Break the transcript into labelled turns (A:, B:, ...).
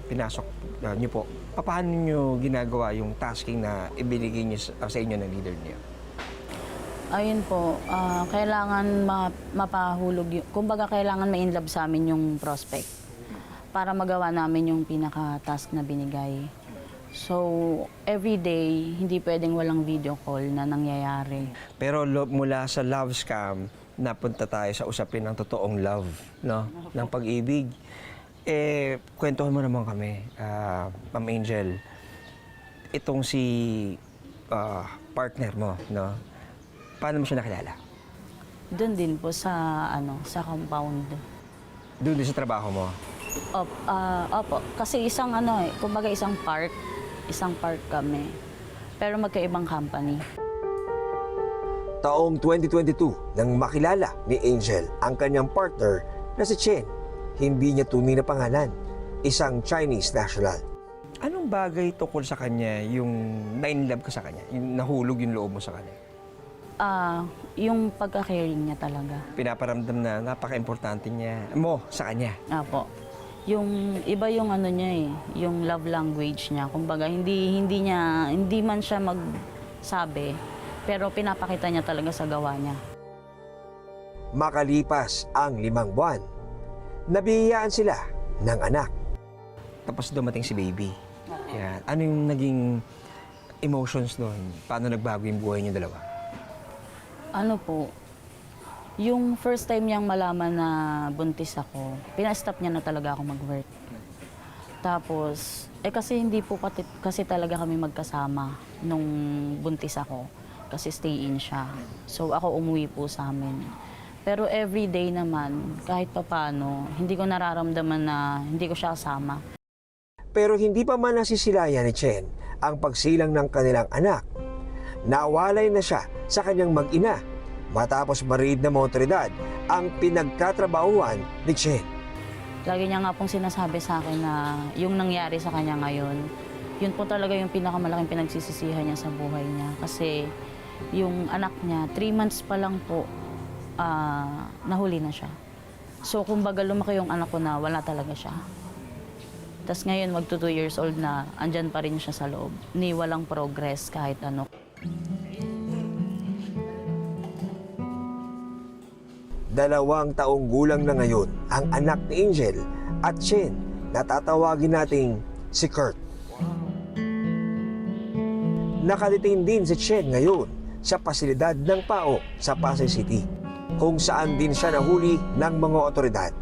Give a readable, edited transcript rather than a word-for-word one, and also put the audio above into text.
A: pinasok niyo po, paano niyo ginagawa yung tasking na ibinigay niyo sa inyo ng leader niyo?
B: Ayun po, kailangan mapahulog, kumbaga kailangan ma-inlove sa amin yung prospect para magawa namin yung pinaka-task na binigay. So, every day, hindi pwedeng walang video call na nangyayari.
A: Pero mula sa love scam, napunta tayo sa usapin ng totoong love, no? Ng pag-ibig. Kwentuhan mo naman kami, Ma'am Angel. Itong si partner mo, no? Paano mo siya nakilala?
B: Doon din po sa, sa compound.
A: Doon din sa trabaho mo?
B: Opo, kasi kumbaga isang park kami. Pero magkaibang company.
C: Taong 2022 nang makilala ni Angel ang kanyang partner na si Chen. Hindi niya tunay na pangalan, isang Chinese national.
A: Anong bagay tungkol sa kanya yung na-inlove ka sa kanya? Yung nahulog yung loob mo sa kanya?
B: Yung pagka-caring niya talaga.
A: Pinaparamdam na napaka-importante niya mo sa kanya.
B: Apo. Yung iba yung niya yung love language niya. Kumbaga hindi man siya magsabi, pero pinapakita niya talaga sa gawa niya.
C: Makalipas ang 5 buwan, nabiyayaan sila ng anak.
A: Tapos dumating si baby. Yan. Ano yung naging emotions doon? Paano nagbago yung buhay niyo dalawa?
B: Ano po, yung first time niyang malaman na buntis ako, pinastop niya na talaga ako mag-work. Tapos, kasi hindi po kasi talaga kami magkasama nung buntis ako. Kasi stay-in siya. So, ako umuwi po sa amin. Pero everyday naman, kahit papano, hindi ko nararamdaman na hindi ko siya kasama.
C: Pero hindi pa man nasisilayan ni Chen ang pagsilang ng kanilang anak. Nawalay na siya sa kanyang mag-ina matapos mariid na mga otoridad ang pinagkatrabahuan ni Chen.
B: Lagi niya nga pong sinasabi sa akin na yung nangyari sa kanya ngayon, yun po talaga yung pinakamalaking pinagsisisihan niya sa buhay niya. Kasi yung anak niya, 3 months pa lang po, nahuli na siya. So kumbaga lumaki yung anak ko na wala talaga siya. Tapos ngayon magto 2 years old na, andyan pa rin siya sa loob. Ni walang progress kahit ano.
C: 2 taong gulang na ngayon ang anak ni Angel at Chen na tatawagin nating si Kurt. Nakadetain din si Chen ngayon sa pasilidad ng PAO sa Pasay City, kung saan din siya nahuli ng mga otoridad.